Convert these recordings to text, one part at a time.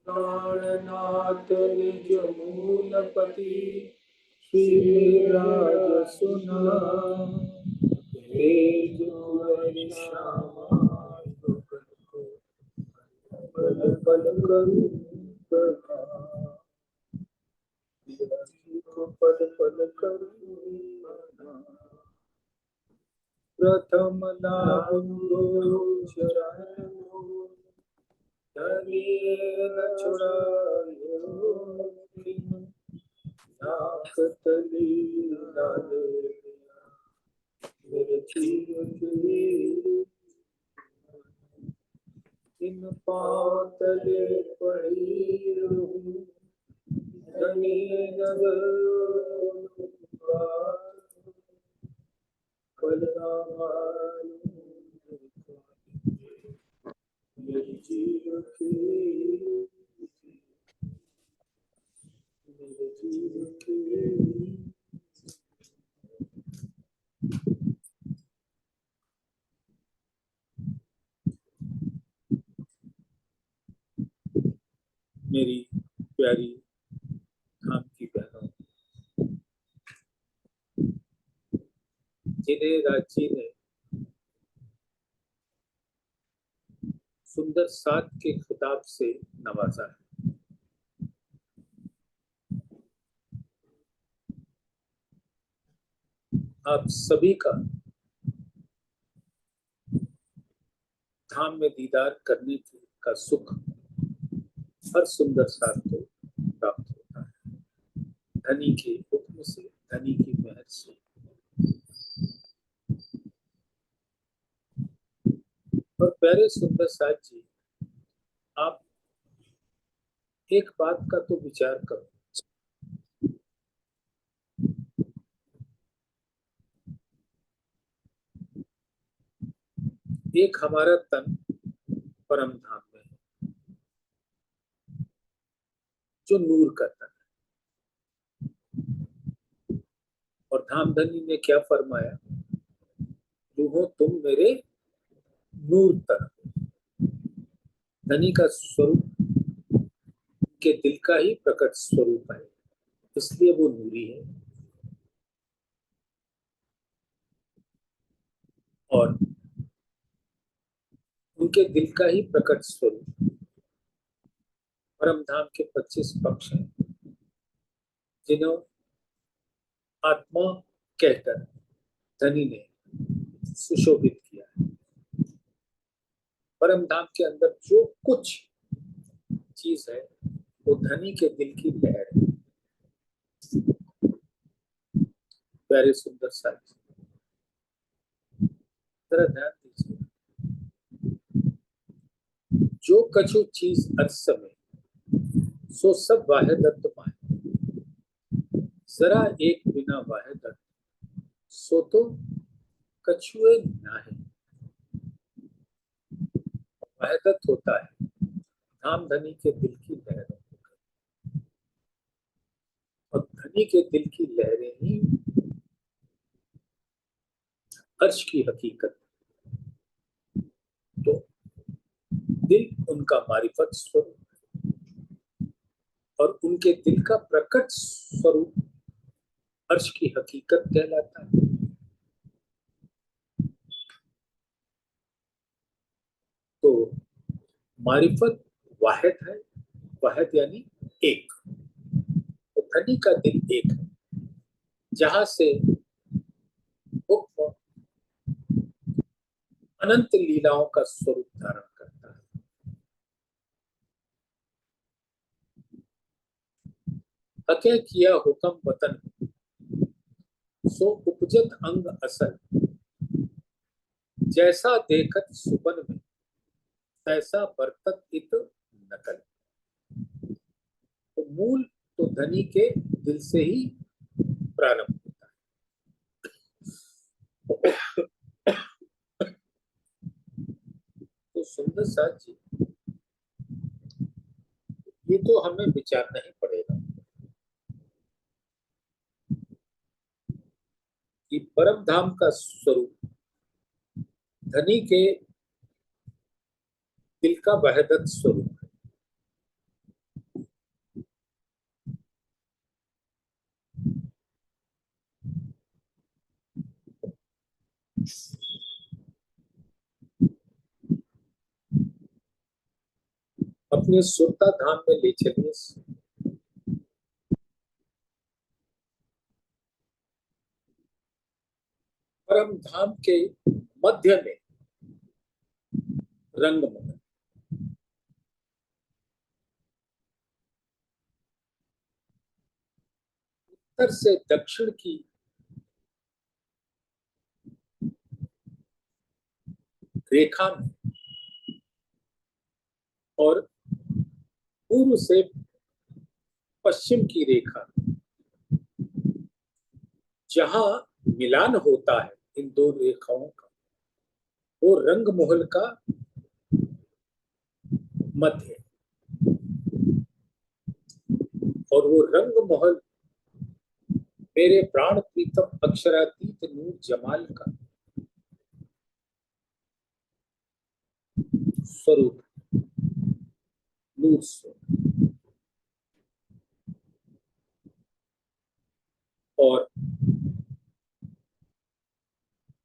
प्राणनाथ निज मूलपति श्रीराज सुना हे जो श्यामा पल पल करूं प्रणाम को पल पल करूं प्रणाम प्रथम नाम चरण न छुड़ायो नाक तली डाले मेरे जीवन की इन पाँव तले पड़ी रहूं धनी नगर मेरे जीवन की मेरे जीवन की मेरी प्यारी धाम की बहनों, जिन्हें रांची ने सुंदर साथ के खिताब से नवाजा है, आप सभी का धाम में दीदार करने का सुख हर सुंदर साथ को प्राप्त होता है, धनी के हुक्म से, धनी की मेहर से। और प्यारे सुंदर साथ जी, आप एक बात का तो विचार करो, एक हमारा तन परम धाम में है जो नूर का तन है, और धाम धनी ने क्या फरमाया, रूहो तुम मेरे नूर तन। धनी का स्वरूप के दिल का ही प्रकट स्वरूप है, इसलिए वो नूरी है। और उनके दिल का ही प्रकट स्वरूप परम धाम के 25 पक्ष हैं, जिन्हों आत्मा कहकर धनी ने सुशोभित किया है। परम धाम के अंदर जो कुछ चीज है वो धनी के दिल की लहर है। प्यारे सुंदर साथी, जरा ध्यान दीजिए, जो कछु चीज अर्थ समय सो सब वाहिदत्त पाए, जरा एक बिना वाहिदत्त सो तो कछुए नाहे। वाहिदत्त होता है धाम धनी के दिल की लहरों, और धनी के दिल की लहरें ही अर्श की हकीकत। तो दिल उनका मारिफत स्वरूप और उनके दिल का प्रकट स्वरूप अर्श की हकीकत कहलाता है। तो मारिफत वाहिद है, वाहिद यानी एक, तो धनी का दिल एक है, जहां से हुक्म अनंत लीलाओं का स्वरूप धारण करता है। हके किया हुक्म वतन सो उपजत अंग असल, जैसा देखत सुपन में तैसा बरतत इत नकल। तो मूल तो धनी के दिल से ही प्रारंभ होता है। तो सुंदर साथ जी, ये तो हमें विचारना ही पड़ेगा कि परम धाम का स्वरूप धनी के दिल का वहदत स्वरूप है, अपने सुरता धाम में ले चलिए। परम धाम के मध्य में रंगमहल, उत्तर से दक्षिण की रेखा में और पूर्व से पश्चिम की रेखा में जहां मिलान होता है इन दो रेखाओं का, वो रंगमहल का मध्य है। और वो रंगमहल मेरे प्राण प्रीतम अक्षरातीत नूर जमाल का स्वरूप, नूर स्वरूप। और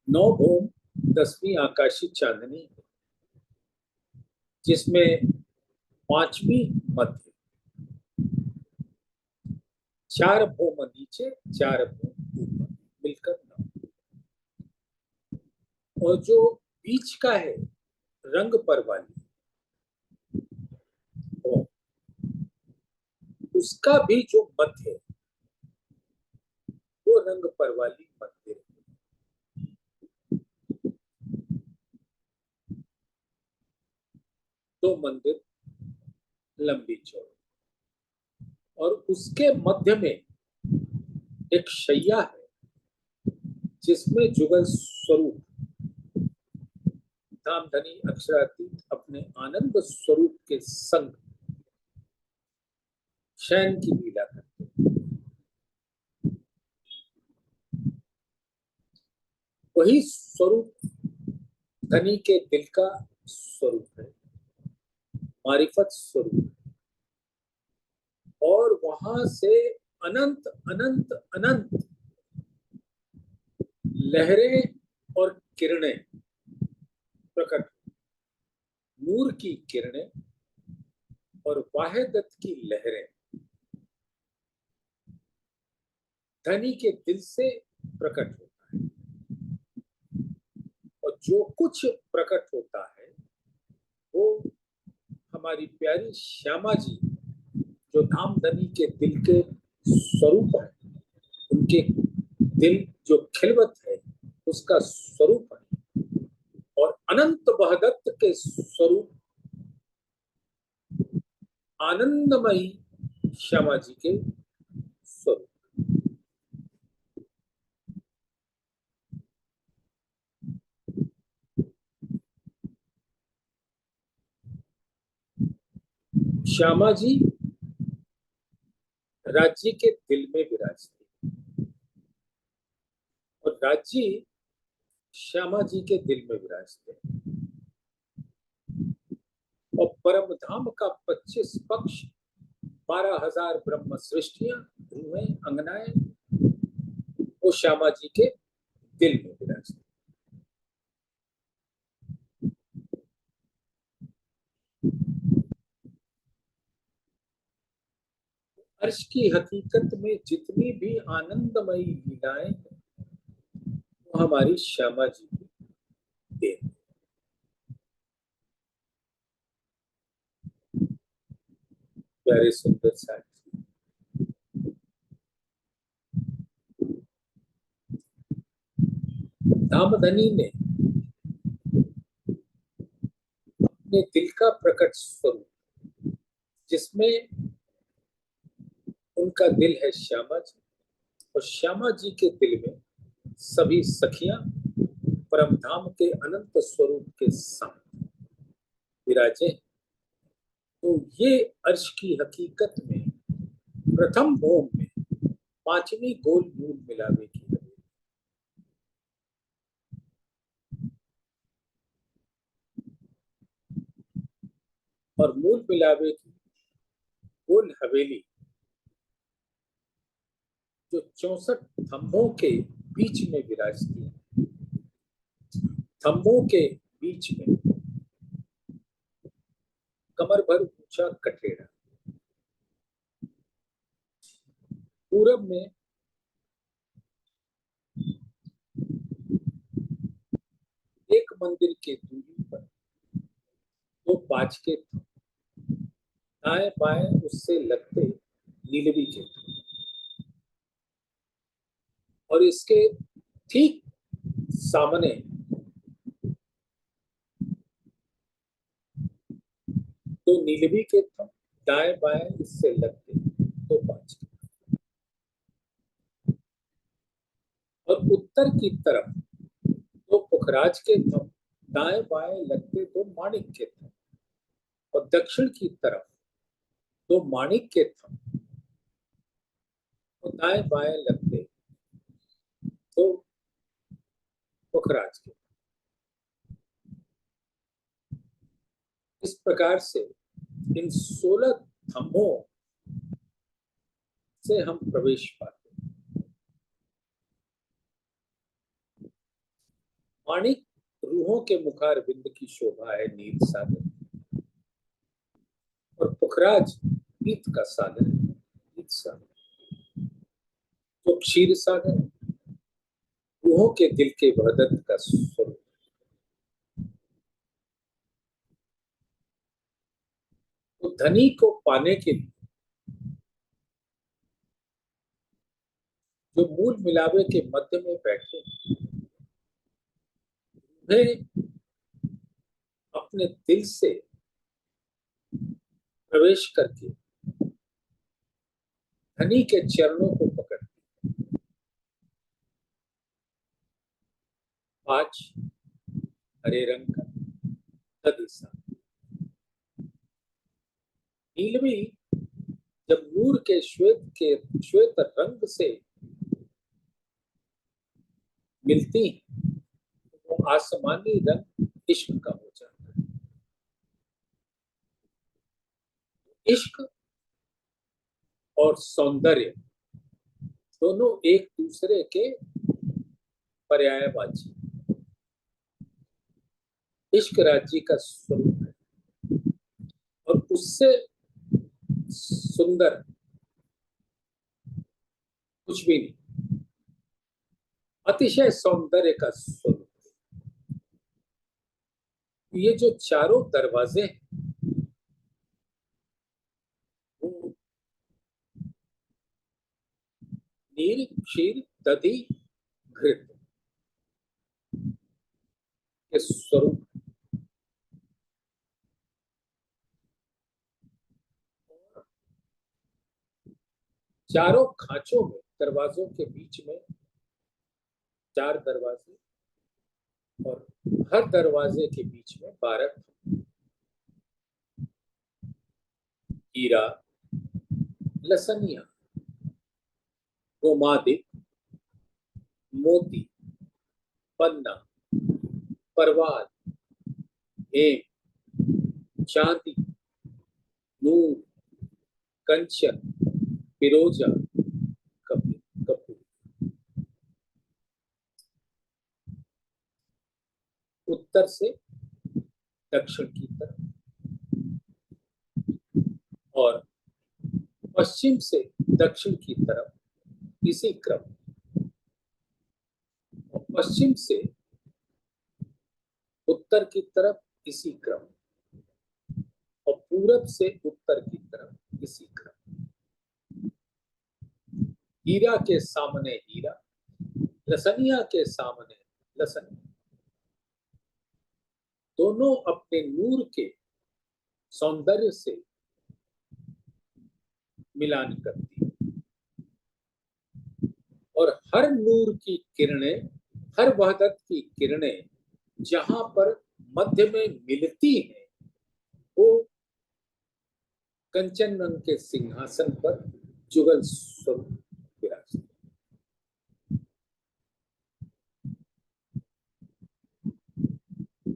नौ भूम 10वीं आकाशी चांदनी, जिसमें 5वीं मध्य, 4 भूम नीचे 4 भूम ऊपर, मिलकर 9। और जो बीच का है रंग पर वाली, उसका भी जो मध्य है वो रंग पर वाली मंदिर है। दो मंदिर लंबी चौड़ी, और उसके मध्य में एक शैया है जिसमें जुगल स्वरूप धामधनी अक्षरातीत अपने आनंद स्वरूप के संग शयन की लीला करते हैं। वही स्वरूप धनी के दिल का स्वरूप है, मारिफत स्वरूप। और वहां से अनंत अनंत अनंत लहरें और किरणें प्रकट, नूर की किरणें और वाहिदत की लहरें धनी के दिल से प्रकट होता है। और जो कुछ प्रकट होता है वो हमारी प्यारी श्यामा जी, जो धाम धनी के दिल के स्वरूप है, उनके दिल जो खिलवत है उसका स्वरूप है। और अनंत वहदत्त के स्वरूप आनंदमयी श्यामा जी के स्वरूप। श्यामा जी राज्य के दिल में विराजते, और राज्य श्यामा जी के दिल में विराजते। और परम धाम का 25 पक्ष, 12,000 ब्रह्म सृष्टियां, धुएं, अंगनाएं, वो श्यामा जी के दिल में विराजते। अर्श की हकीकत में जितनी भी आनंदमयी लीलाएं हैं वो हमारी श्यामा जी की देन। प्यारे सुंदर साथी, धामधनी ने अपने दिल का प्रकट स्वरूप, जिसमें उनका दिल है श्यामा जी, और श्यामा जी के दिल में सभी सखियां परम धाम के अनंत स्वरूप के साथ विराजे। तो ये अर्श की हकीकत में प्रथम भूम में 5वीं गोल मूल मिलावे की हवेली। और मूल मिलावे की गोल हवेली जो 64 थंभों के बीच में विराजती है, थंभों के बीच में कमर भर ऊंचा कठेरा। पूरब में एक मंदिर के दूरी पर दो बाजके थे, दाएं बाएं उससे लगते नीलवी के थे, और इसके ठीक सामने दो नीलवी के थे, दाएं बाएं इससे लगते दो बाजके, और उत्तर की तरफ दो पुखराज के थम, दाएं बाएं लगते दो माणिक के थम, और दक्षिण की तरफ दो माणिक के थम, और दाएं बाएं लगते दो पुखराज के। इस प्रकार से इन 16 थंभों से हम प्रवेश पाते हैं। माणिक रूहों के मुखार बिंद की शोभा है, नील सागर, और पुखराज पीत का सागर है, पीत सागर। तो क्षीर सागर रूहों के दिल के वहदत का स्वरूप। तो धनी को पाने के लिए जो मूल मिलावे के मध्य में बैठे, उन्हें अपने दिल से प्रवेश करके धनी के चरणों को पकड़, आज हरे रंग का तदिसा नीलवी जब नूर के श्वेत रंग से मिलती है, वो आसमानी रंग इश्क का हो जाता है। इश्क और सौंदर्य दोनों एक दूसरे के पर्यायवाची। इश्क राज्य का स्वरूप है, और उससे सुंदर कुछ भी नहीं। अतिशय सौंदर्य का स्वरूप। ये जो चारों दरवाजे हैं, वो नील, क्षीर, दधि, घृत के स्वरूप। चारों खांचों में, दरवाजों के बीच में 4 दरवाजे, और हर दरवाजे के बीच में 12 हीरा, लसनिया, गोमादिक, मोती, पन्ना, परवाल, हेम, चांदी, नूर, कंचन, फिरोजा, कपूर। उत्तर से दक्षिण की तरफ, और पश्चिम से दक्षिण की तरफ इसी क्रम, और पश्चिम से उत्तर की तरफ इसी क्रम, और पूरब से उत्तर की तरफ इसी क्रम। हीरा के सामने हीरा, लसनिया के सामने लसनिया, दोनों अपने नूर के सौंदर्य से मिलान करती है, और हर नूर की किरणें, हर वहदत की किरणें जहां पर मध्य में मिलती हैं, वो कंचन रंग के सिंहासन पर जुगल स्वरूप विराजते।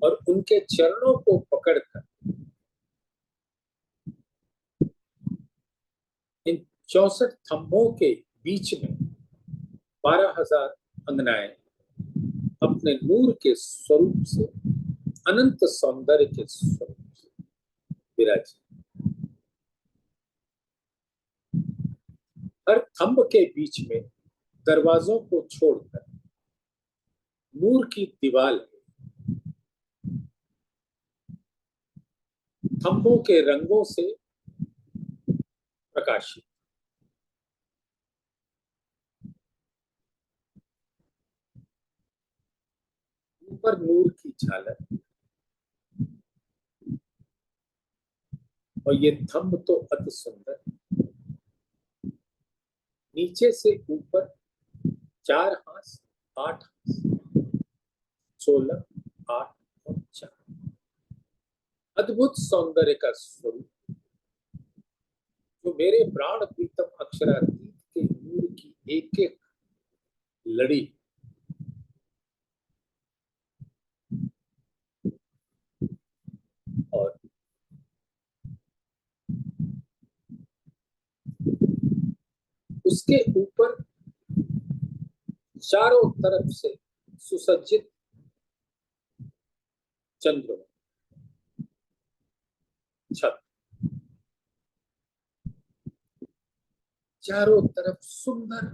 और उनके चरणों को पकड़कर इन 64 थंभों के बीच में 12,000 अंगनाएं अपने नूर के स्वरूप से, अनंत सौंदर्य के स्वरूप से विराजी। हर थंब के बीच में दरवाजों को छोड़कर नूर की दीवार है। थंबों के रंगों से प्रकाशित। ऊपर नूर की झालर और ये थंब तो अति सुंदर। नीचे से ऊपर 4 हाथ, 8 हाथ, 16, 8 और 4। अद्भुत सौंदर्य का स्वरूप जो मेरे प्राण प्रीतम अक्षरातीत के नूर की एक एक लड़ी और उसके ऊपर चारों तरफ से सुसज्जित चंद्रमा छत। चारों तरफ सुंदर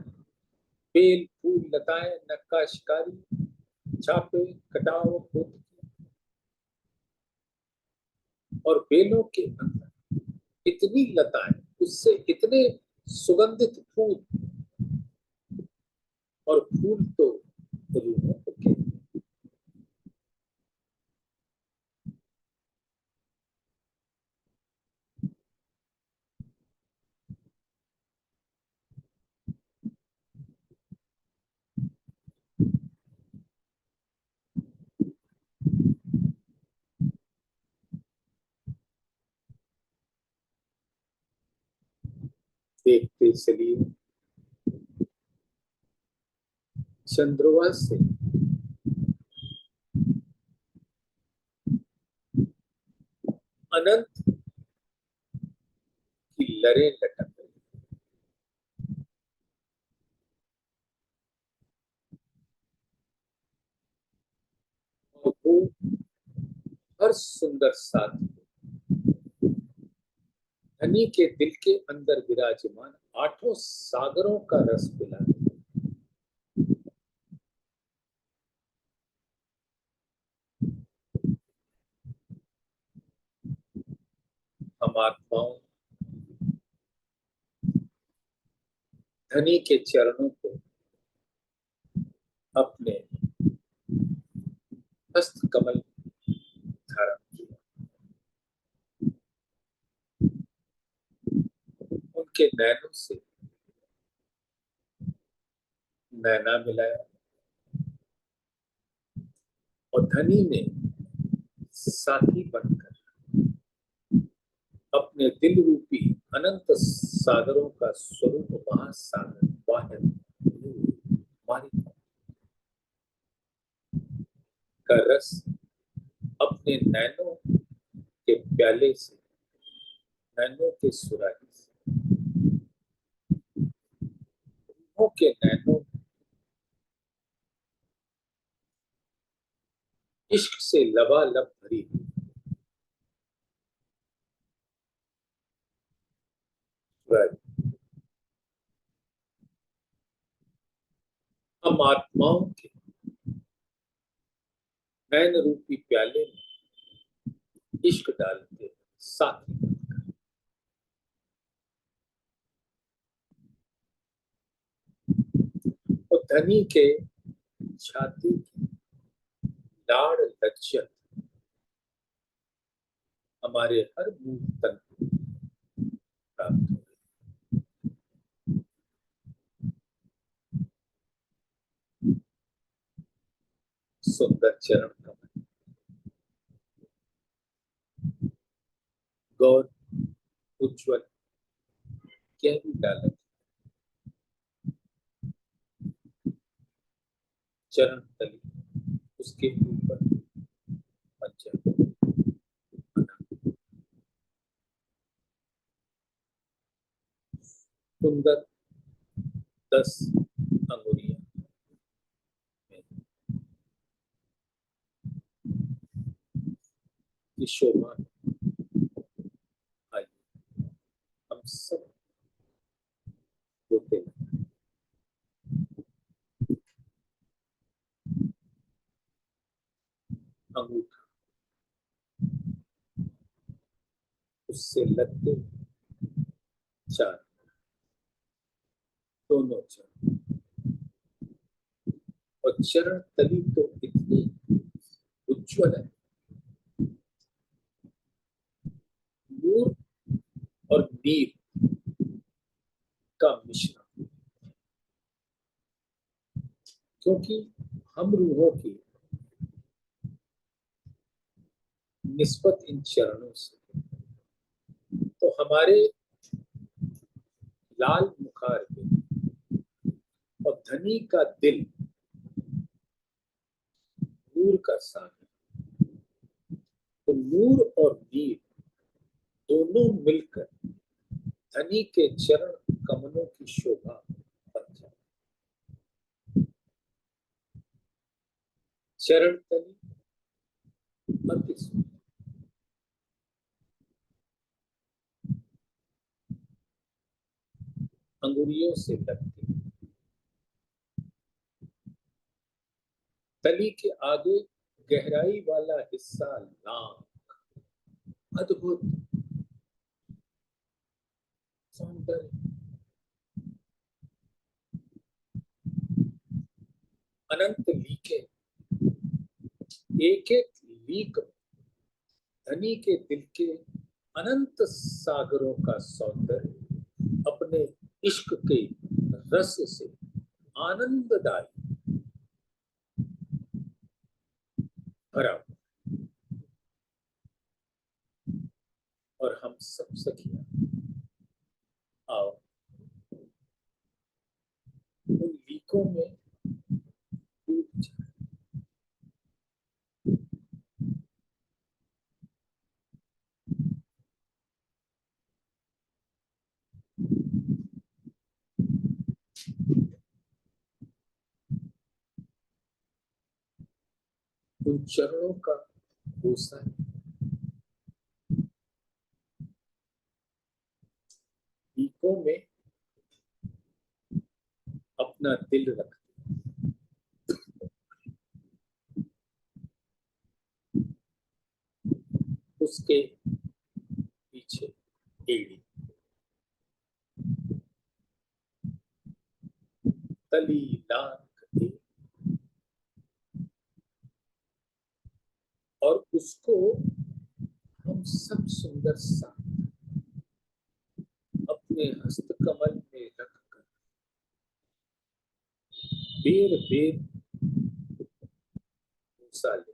बेल फूल लताएं नक्काशीकारी छापे कटाव और बेलों के अंदर इतनी लताएं उससे इतने सुगंधित फूल और फूल तो रूहों को कहते हैं। देखते चलिए चंद्रमा से अनंत की लरें लटक रही और वो हर सुंदर साथी धनी के दिल के अंदर विराजमान 8 सागरों का रस पिला। हम आत्माओं धनी के चरणों को अपने हस्त कमल धारण किया। उनके नैनों से नैना मिलाया और धनी ने साथी बनकर अपने दिल रूपी अनंत सागरों का स्वरूप महासागर वाहिद मालिक का रस अपने नैनों के प्याले से नैनों के सुराही से रूहों के नैनों इश्क से लबालब भरी हुई सुराही हम आत्माओं के नैन रूपी प्याले में इश्क डालते साथी और धनी के छाती की लाड़ लज्जत हमारे हर मुंह तन प्राप्त हो। सुंदर चरण कमल गौर उज्ज्वल गहरी डालत चरण तली उसके ऊपर पंजा सुंदर 10 अंगुलियां की शोभा उससे लगते चार, दोनों चरण, और चरण तली तो इतनी उज्ज्वल है, नूर और नीर का मिश्रण। क्योंकि हम रूहों की निस्बत इन चरणों से, तो हमारे लाल मुखार में और धनी का दिल नूर का सागर, तो नूर और नीर दोनों मिलकर धनी के चरण कमलों की शोभा बन जाए। चरण तली अति सुंदर, अंगुलियों से लगती, तली के आगे गहराई वाला हिस्सा लांग, अद्भुत सौंदर्य, अनंत लीके, एक एक लीक धनी के दिल के अनंत सागरों का सौंदर्य अपने इश्क के रस से आनंददायी भरा, और हम सब सखियां आओ उन लीकों में डूब जाए। उन चरणों का बोसा लीकों में अपना दिल रख, उसके पीछे एड़ी, तली लांग दे, और उसको हम सब सुंदर सा अपने हस्त कमल में रखकर बेर बेर बोसा ले,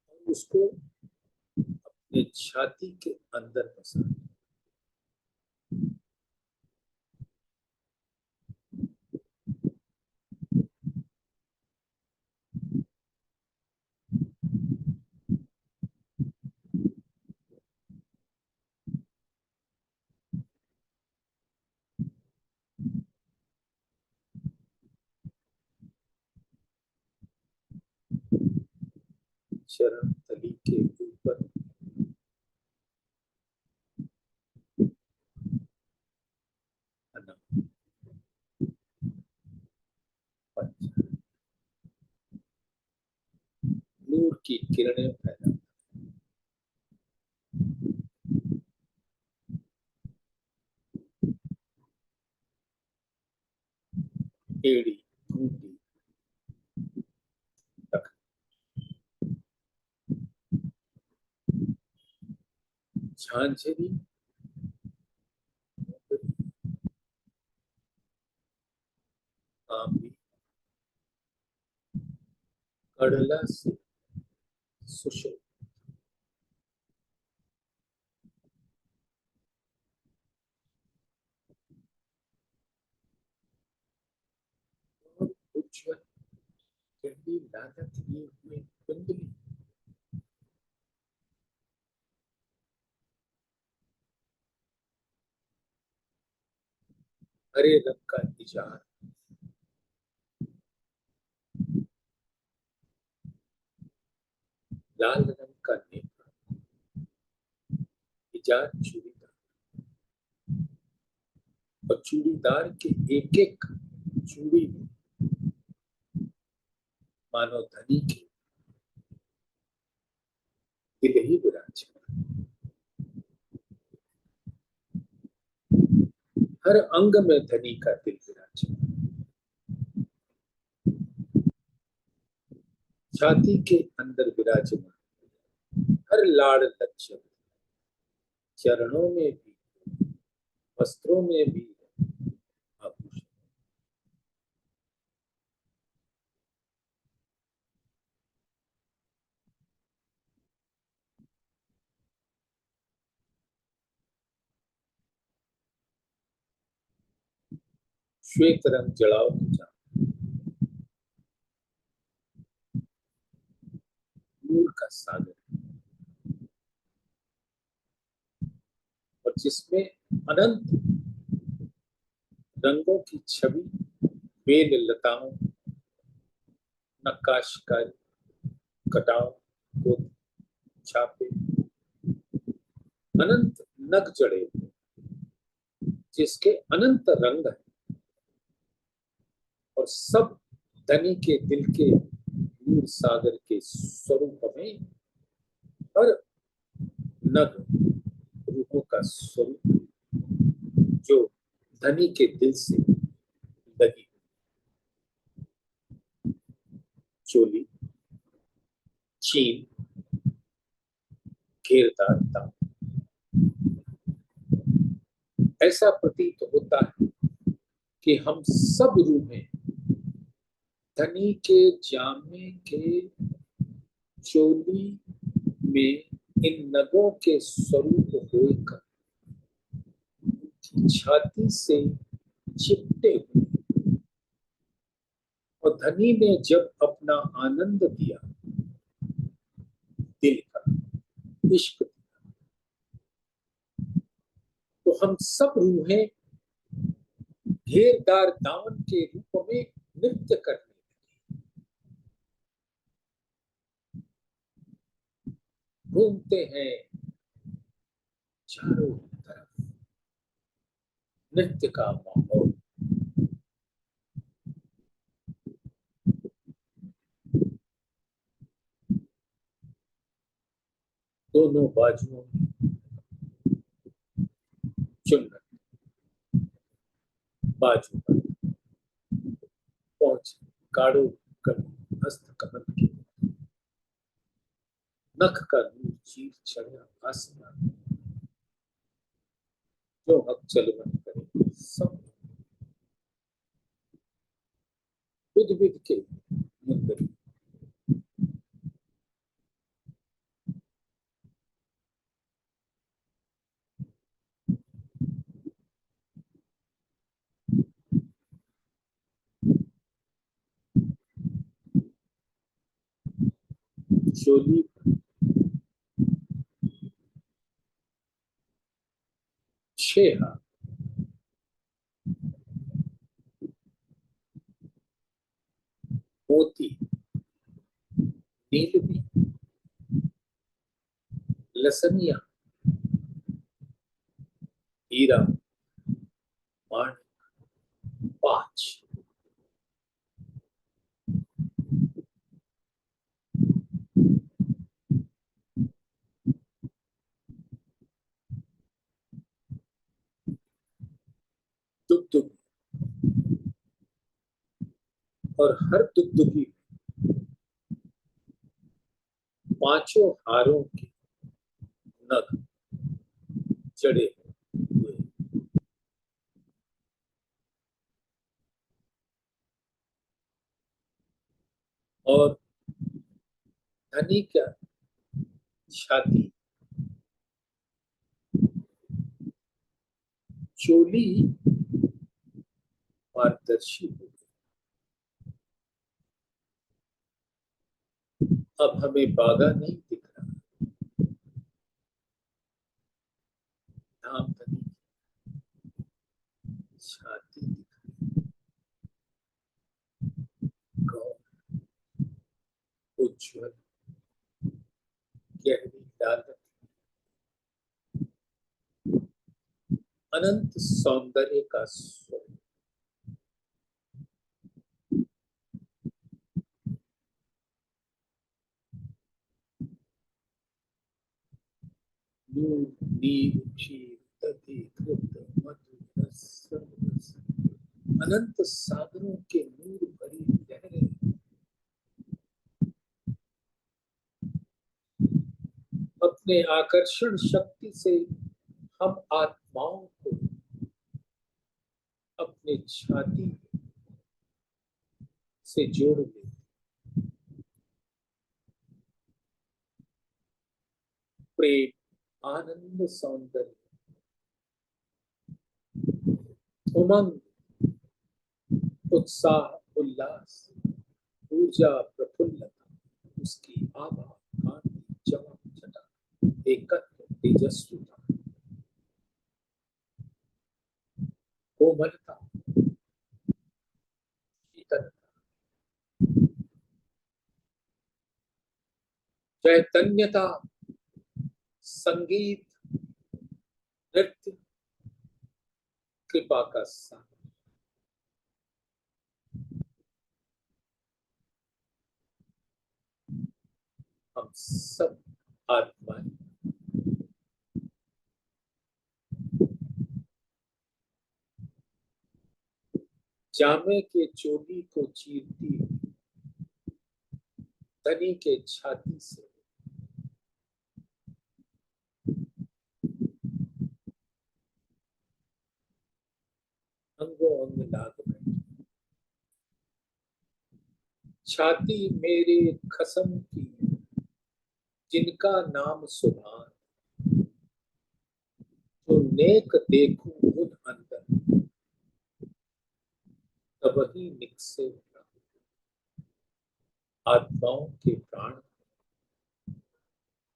और उसको अपने छाती के अंदर बसा, चरण तली के ऊपर अनंत पंच नूर की किरणें फैला, एड़ी घूंटी रख, झांझरी आंबी कड़ला से सुशोभित, और उज्ज्वल गहरी लागत लिए हुए कुंडली, हरे रंग का इजार, लाल रंग का नेत्र, इजार चूड़ीदार, और चूड़ीदार के एक एक चूड़ी में मानो धनी के दिल ही विराजमान, हर अंग में धनी का दिल विराजमान, छाती के अंदर विराजमान, हर लाड़ लक्षण, चरणों में भी, वस्त्रों में भी, आभूषण। श्वेत रंग जड़ाओ तुझा, नूर का सागर, और जिसमें अनंत रंगों की छवि, बेल लताओं, नक्काशकारी, कटाव, गोद, छापे, अनंत नग जड़े, जिसके अनंत रंग है, और सब धनी के दिल के नूर सागर के स्वरूप में, हर नग रूपों का स्वरूप जो धनी के दिल से लगी, चोली, चीन, घेरदार दाम, ऐसा प्रतीत होता है कि हम सब रूहें धनी के जामे के चोली में इन नगों के स्वरूप होकर छाती से चिपटे हुए, और धनी ने जब अपना आनंद दिया, दिल का इश्क दिया, तो हम सब रूहें घेरदार दामन के रूप में नृत्य करने लगी, घूमते हैं चारों तरफ, नृत्य का माहौल, दोनों बाजुओं में चुनर, बाजू पर पहुंच, काड़ो कड़ी, हस्त कमल के, नख का नूर चीर चढ़ा आसमान, जो हक चलवन करे सब, विध विध के मुंदरी, चोली छह हाथ, मोती, नीलवी, लसनिया, हीरा, माणिक, पांच, दुगदुगी, और हर दुगदुगी पांचों हारों के नग जड़े हुए, और धनी का छाती, चोली पारदर्शी हो गई। अब हमें बागा नहीं दिख रहा, धाम धनी छाती दिख रही, गौर, उज्ज्वल, गहरी लाल, अनंत सौंदर्य का स्वरूप, दूध, नीर, क्षीर, दधि, दुग्ध, मधु, रस, रस, अनंत सागरों के नूर भरी लहरें, अपने आकर्षण शक्ति से हम आत्माओं को अपने छाती से जोड़ लेते। प्रेम, आनंद, सौंदर्य, उमंग, उत्साह, उल्लास, ऊर्जा, प्रफुल्लता, उसकी आभा, कांति, चमक, छटा, एकत्व, तेजस्विता, कोमलता, शीतलता, चैतन्यता, संगीत, नृत्य, कृपा का सागर। हम सब आत्माएं जामे के चोली को चीरती धनी के छाती से अंगों अंग लाग बैठे। छाती मेरे खसम की, जिनका नाम सुभान, तो नेक देखूं उन अंदर, तब ही निकसे आत्माओं के प्राण।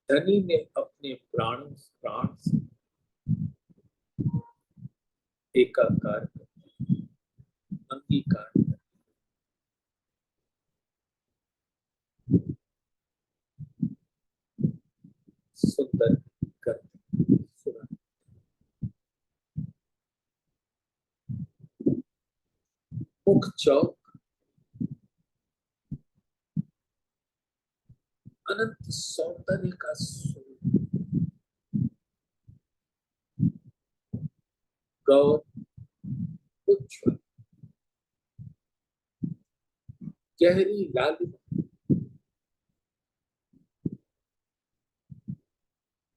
धनी ने अपने प्राण से एकाकार अंगीकार कर, सुंदर करते सुना। मुख चौक, अनंत सौंदर्य का स्वरूप, गौर, उज्ज्वल, गहरी लालिमा,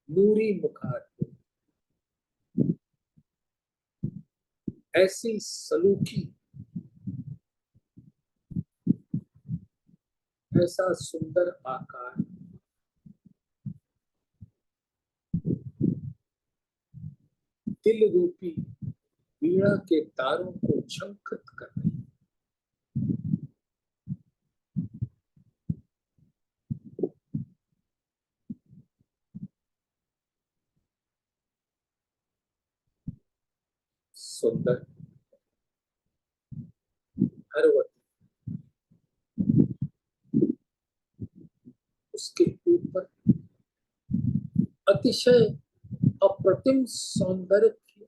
नूरी मुखार, ऐसी सलूकी, ऐसा सुंदर आकार, दिल रूपी वीणा के तारों को झंकृत कर रही। सुंदर, हरवती, उसके ऊपर अतिशय अप्रतिम सौंदर्य की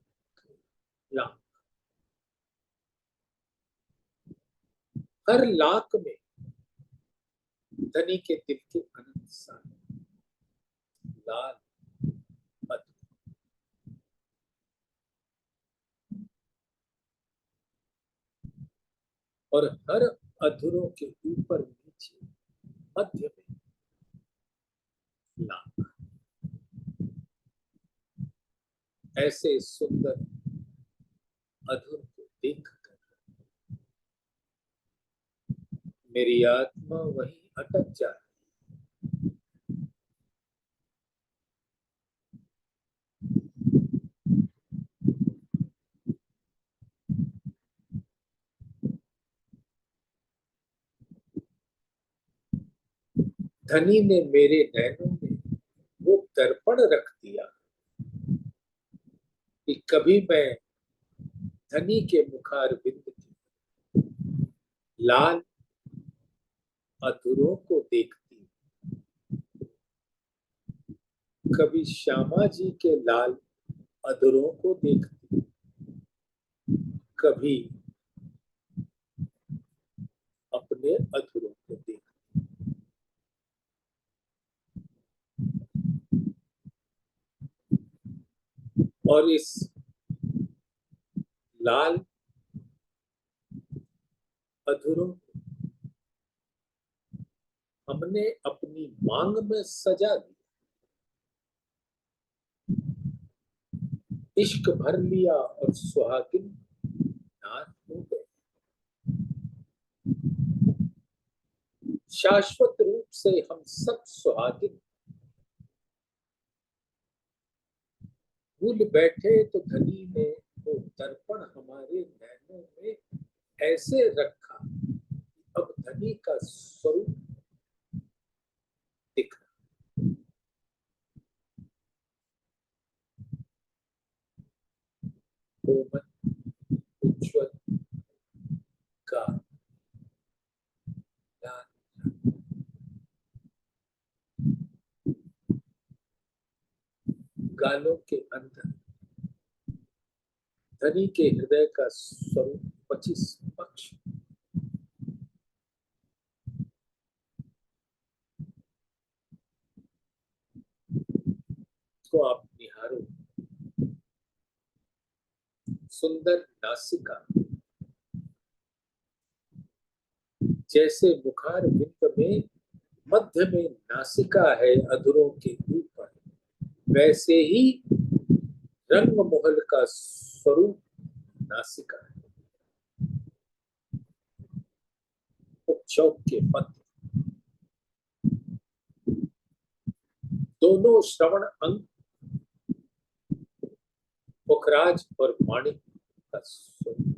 लाख, हर लाख में धनी के दिल के अनंत सागर, लाल, मधु, और हर अधरों के ऊपर नीचे मध्य में लाख। ऐसे सुंदर अधर को देखकर मेरी आत्मा वहीं अटक जाए। धनी ने मेरे नैनों में वो दर्पण रख दिया कि कभी मैं धनी के मुखारविंद की लाल अधरों को देखती, कभी श्यामा जी के लाल अधरों को देखती, कभी अपने अधरों को देखती। और इस लाल अधूरों हमने अपनी मांग में सजा दी, इश्क भर लिया और सुहागिन नाथ हो गए। शाश्वत रूप से हम सब सुहागिन भूल बैठे तो धनी ने वो दर्पण हमारे नैनों में ऐसे रखा, अब धनी का स्वरूप दिख रहा। कोमल उज्ज्वल का गालों के अंदर धनी के हृदय का स्वरूप 25 पक्ष को आप निहारो। सुंदर नासिका जैसे मुखार बिंब में मध्य में नासिका है अधरों के ऊपर, वैसे ही रंग महल का स्वरूप नासिका है। उपचौक के मध्य दोनों श्रवण अंग पुखराज और माणिक का स्वरूप।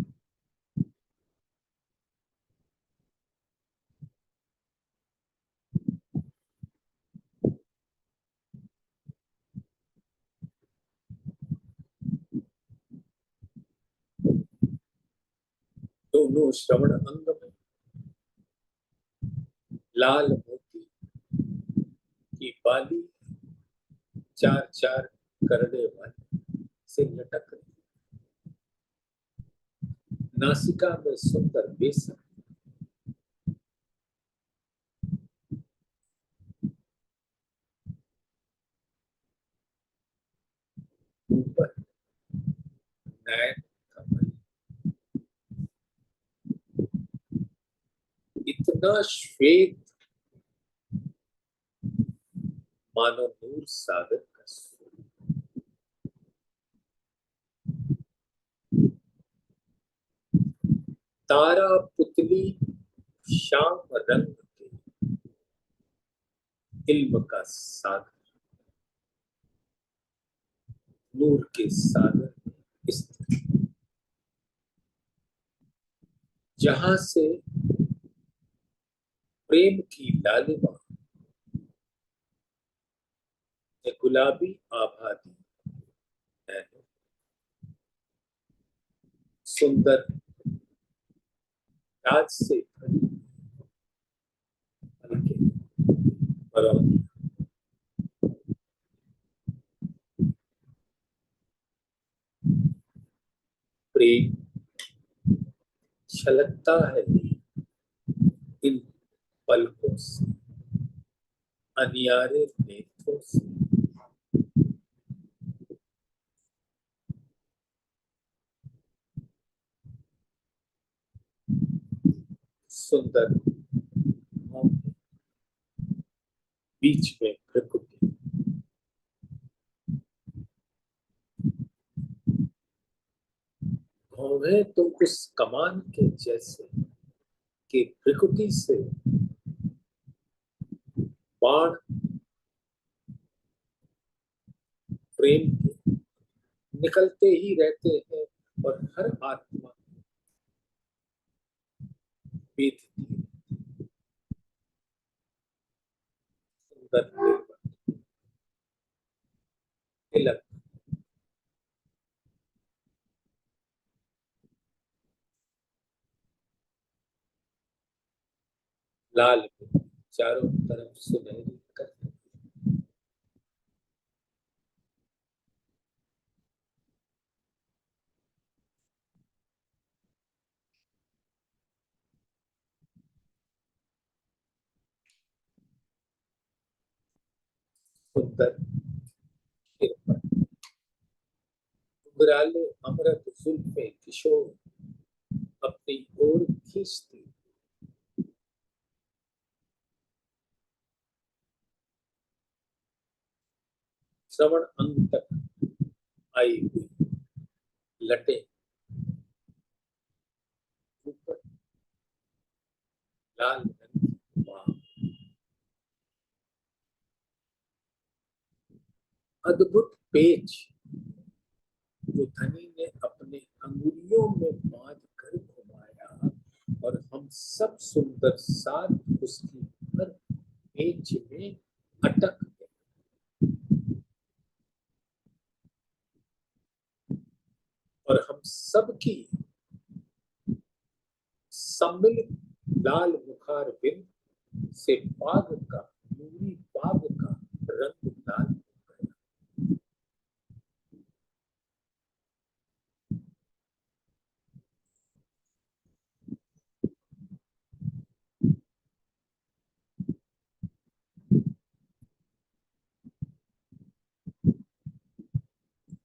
दोनों श्रवण अंग में लाल मोती की बाली चार चार करड़े वाली से लटक रही। नासिका में सुंदर बेसन, ऊपर नयन कमल, इतना श्वेत मानो नूर सागर का स्वरूप। तारा पुतली श्याम रंग के इल्म का सागर, नूर के सागर स्थित, जहां से प्रेम की लालिमा ने गुलाबी आभा दी है। सुंदर राज से भरी हल्के बरौनी, प्रेम छलकता है इन पलकों से, अनियारे नेत्रों से। सुंदर बीच में प्रकृति, भौहें तो उस कमान के जैसे कि प्रकृति से बाण प्रेम के निकलते ही रहते हैं और हर आत्मा बेधती है। सुंदर तिलक लाल में चारों तरफ सुनहरी कर, सुंदर घुंघराले अमृत जुल्फे किशोर अपनी ओर खींचती, श्रवण अंग तक आई हुई लटे ऊपर लाल रंग की मां, अद्भुत पेच जो धनी ने अपने अंगुलियों में बांध कर घुमाया और हम सब सुंदर साथ उसकी हर पेच में अटक गए। और हम सबकी सम्मिलित लाल मुखार बिंद से बाग का नूरी बाग का रंग लाल हो गया।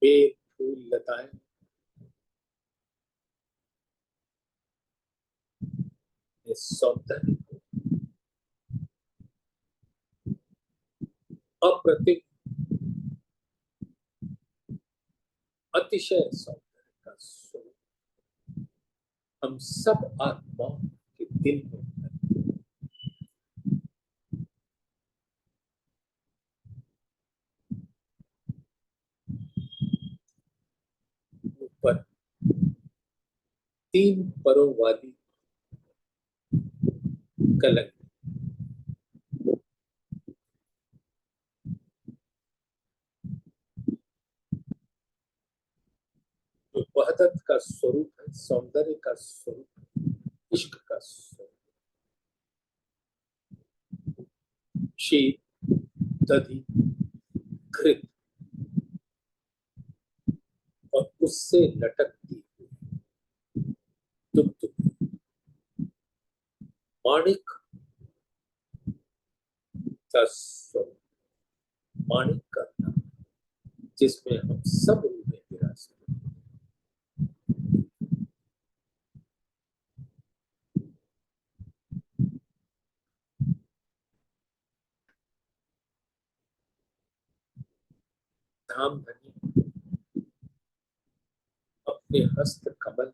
बेल फूल लताएं इस सौंदर्य को अप्रतिम अतिशय सौंदर्य का स्वरूप हम सब आत्माओं के दिल में ऊपर 3 परों वाली कलंक जो वहदत का स्वरूप है, सौंदर्य का स्वरूप, इश्क का स्वरूप, शीत दधि घृत और उससे लटकती दुग्ध माणिक का स्वरूप, माणिक का नाम जिसमें हम सब रूहें विराजमान। धाम धनी अपने हस्त कमल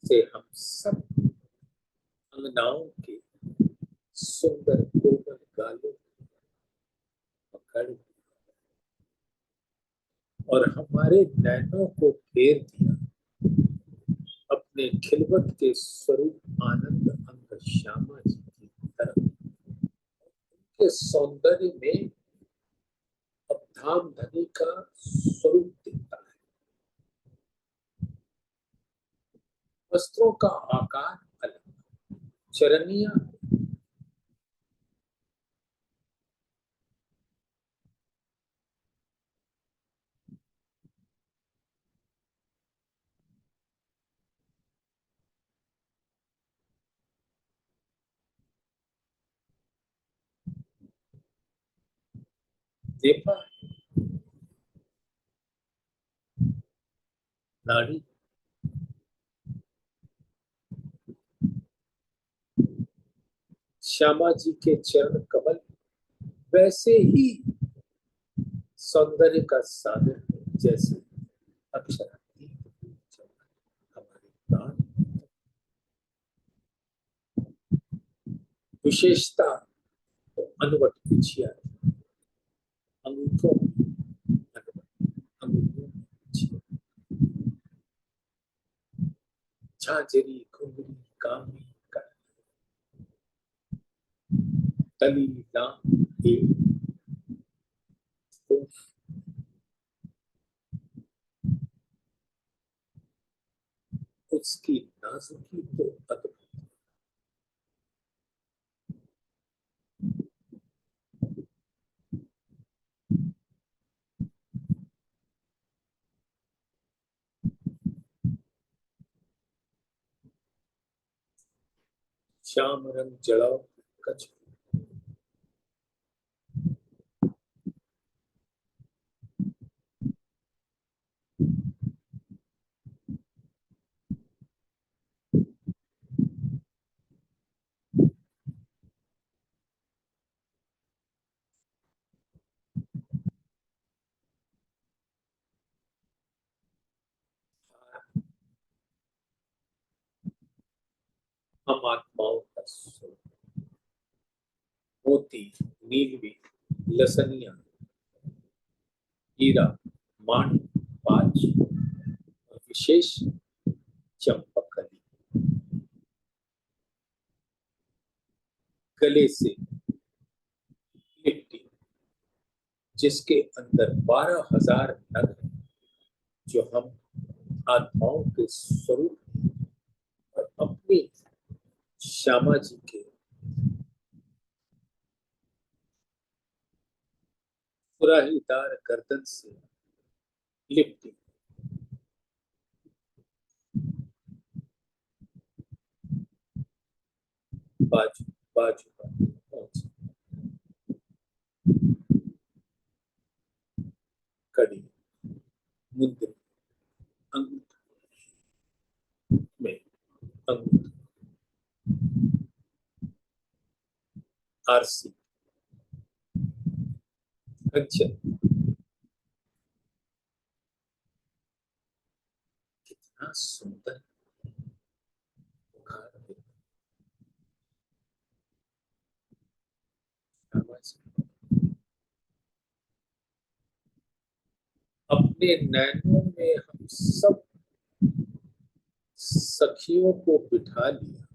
से हम सब अंगनाओं के सुंदर कोमल गालों पकड़ और हमारे नैनों को फेर दिया अपने खिलवत के स्वरूप आनंद अंग श्यामा जी की तरफ। उनके सौंदर्य में अब धाम धनी का स्वरूप दिखता है। वस्त्रों का आकार अलग, चरनिया देखा नाड़ी श्यामा जी के चरण कमल वैसे ही सौंदर्य का सागर है जैसे अक्षरातीत हमारे प्राण। विशेषता तो अनवट पिछिया अंगूठों अंगूठों झांझरी घुंघरी कामी का तली लाम उसकी नाजुकी तो अद्भुत। श्याम रंग जड़ाओ कच्छ हम आत्माओं का स्वरूप। मोती, नीलवी, लसनिया, हीरा, माणिक, पांच और विशेष चंपकली गले से लिपटी, जिसके अंदर 12,000 नग हैं, जो हम आत्माओं के स्वरूप और अपनी श्यामा जी के सुराहीदार गर्दन से लिपटी। बाजू बाजू का पहुंच, कड़ी, मुंद्री, अंगूठ में अंगूठ, आरसी, अंचल। कितना सुंदर उखाड़ है श्यामा जी। अपने नैनों में हम सब सखियों को बिठा लिया।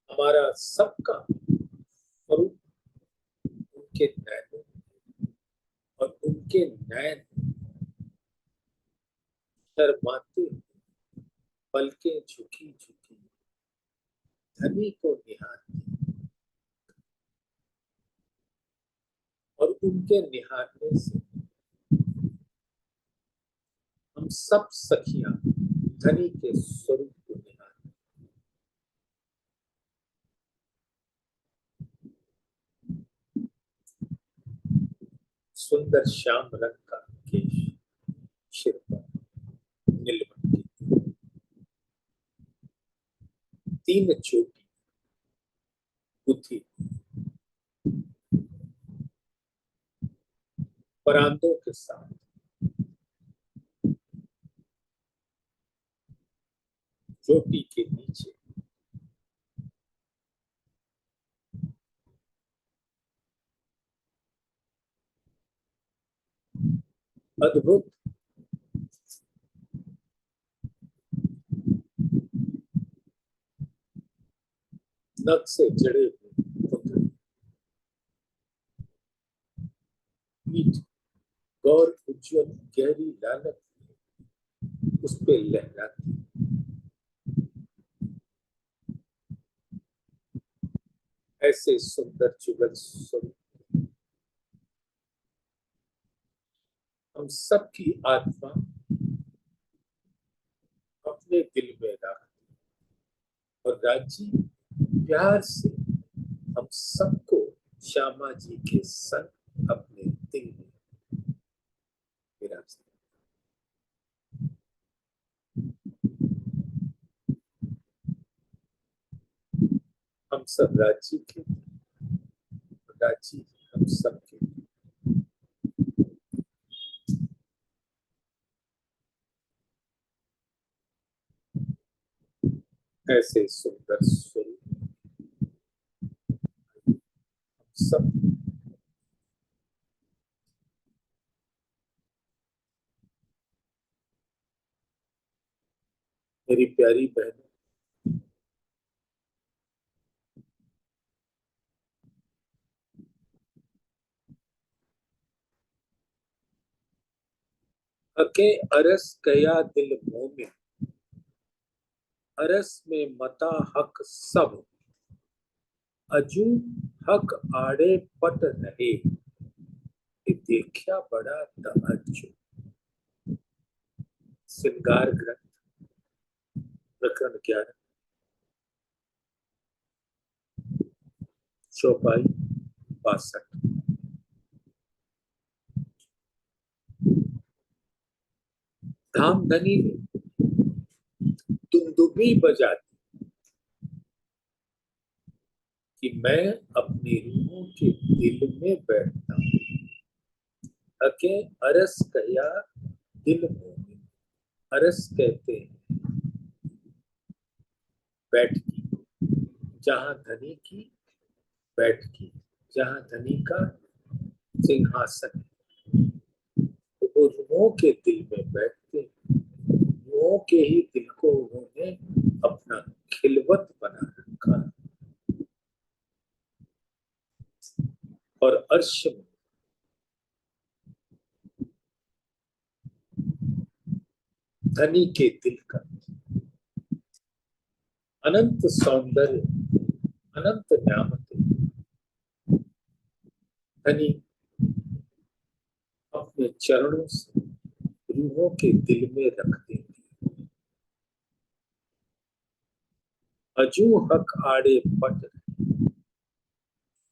हमारा सबका स्वरूप उनके नैनों और उनके नैन शर्माते, पलकें झुकी झुकी धनी को निहारती, और उनके निहारने से हम सब सखियां धनी के स्वरूप को निहारती। सुंदर श्याम रंग का केश, सिर पर नीलमणि की 3 चोटी, बुद्धि, परांदों के साथ चोटी के नीचे अद्भुत नग से जड़े हुए पुत्र, पीठ गौर उज्ज्वल गहरी लालच उस पे लहराती। ऐसे सुंदर जुगल स्वरूप हम सबकी आत्मा अपने दिल में रखती, और राजी प्यार से हम सबको श्यामा जी के संग अपने दिल में विराजते। हम सब राजी के, राजी हम सबके। ऐसे सुंदर स्वरूप सब। मेरी प्यारी बहन, हके अरस कया दिल मोमिन, अरस में मता हक सब, अजू हक आड़े पट रहे, देखा बड़ा तअज्जुब। श्रृंगार ग्रंथ, प्रकरण 11, चौपाई 62। धामधनी ने दुमदुमी बजाती कि मैं अपनी रूहों के दिल में बैठता हूँ। हके अरस कया दिल मोमिन, अरस कहते हैं बैठकी, जहां धनी की बैठकी, जहां धनी का सिंहासन, तो वो रुओं के दिल में बैठते, रुओं के ही दिल को उन्होंने अपना खिलवत बना रखा। और अर्श में धनी के दिल का अनंत सौंदर्य, अनंत न्यामतें धनी अपने चरणों से रूहों के दिल में रख देंगे। अजू हक आड़े पट,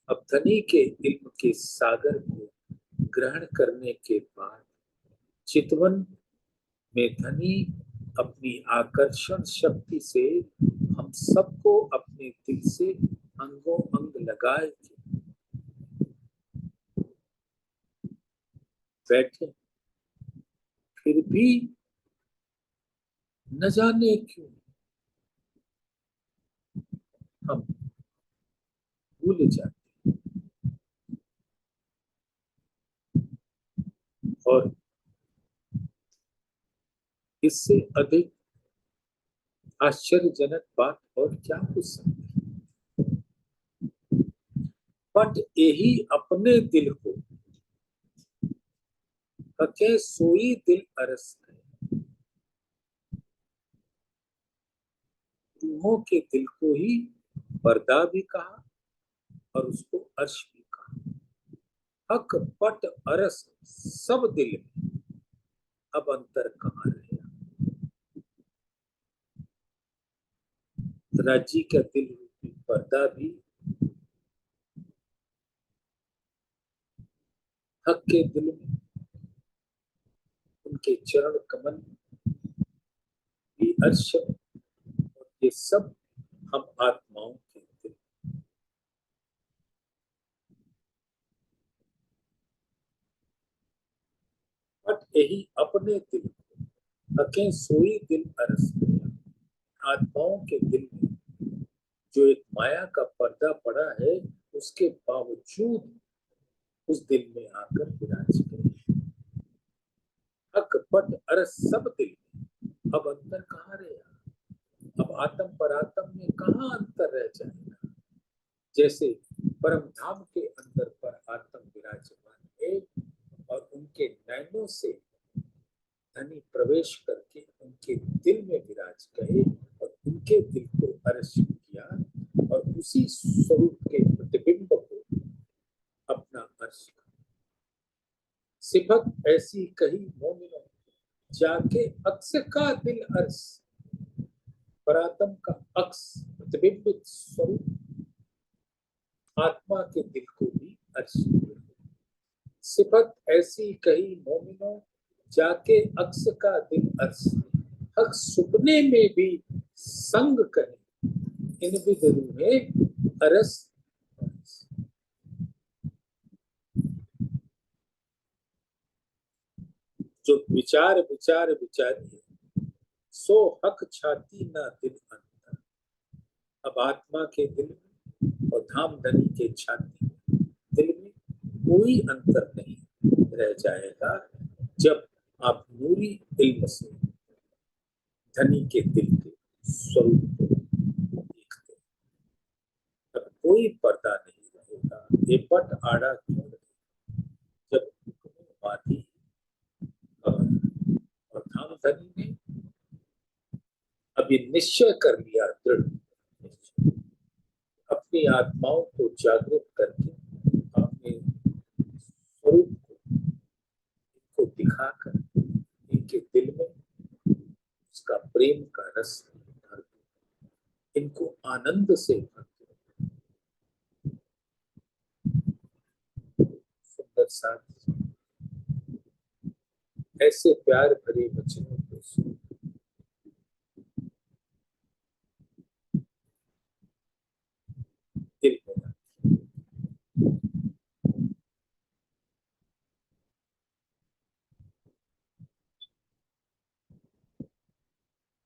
अब धनी के इल्म के सागर को ग्रहण करने के बाद चितवन में धनी अपनी आकर्षण शक्ति से हम सबको अपने दिल से अंगों अंग लगाए बैठे, फिर भी न जाने क्यों हम भूल जाते और इससे अधिक आश्चर्यजनक बात और क्या हो सकती है। बट यही अपने दिल को हके सोई दिल अरस है, रूहों के दिल को ही पर्दा भी कहा और उसको अर्श भी कहा। हक पट अरस सब दिल में, अब अंतर कहाँ रहेगा। राजी का दिल रूपी पर्दा भी हक के दिल में, उनके चरण कमल भी अर्श में, और ये सब हम आत्माओं के दिल। बट यही अपने दिल हकें सोई दिल अरस में, आत्माओं के दिल में जो एक माया का पर्दा पड़ा है, उसके बावजूद उस दिल में आकर विराज करे। हक पट अरस सब दिल में, अब अंतर कहाँ रहेगा। अब आत्म पर आत्म में कहाँ अंतर रह जाएगा। जैसे परम धाम के अंदर पर आत्म विराजमान है और उनके नैनों से धनी प्रवेश करके उनके दिल में विराज गए और उनके दिल को अर्श किया और उसी स्वरूप के प्रतिबिंब को अपना अर्श का सिफत ऐसी कही मोमिनों, जाके अक्स का दिल अर्श, परात्म का अक्स प्रतिबिंबित स्वरूप आत्मा के दिल को भी अर्श। सिफत ऐसी कही मोमिनों, जाके अक्स का दिल अर्श, हक सुपने में भी संग करे, इन विद रूहें अरस। जो विचार विचार विचारी सो हक छाती ना दिल अंतर। अब आत्मा के दिल में और धाम धनी के छाती दिल में कोई अंतर नहीं रह जाएगा जब आप नूरी इल्म से धनी के दिल के स्वरूप को देखते, तब कोई पर्दा नहीं रहेगा। ये पट आड़ा क्यों जब वादी और धाम धनी ने अभी निश्चय कर लिया, दृढ़ अपनी आत्माओं को जागृत करके अपने स्वरूप को दिखाकर इनके दिल में उसका प्रेम का रस भर दो, इनको आनंद से भर दो। सुंदर साथ ऐसे प्यार भरे वचनों को सुन दिल में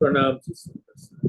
प्रणाम जी। सुंदर साथ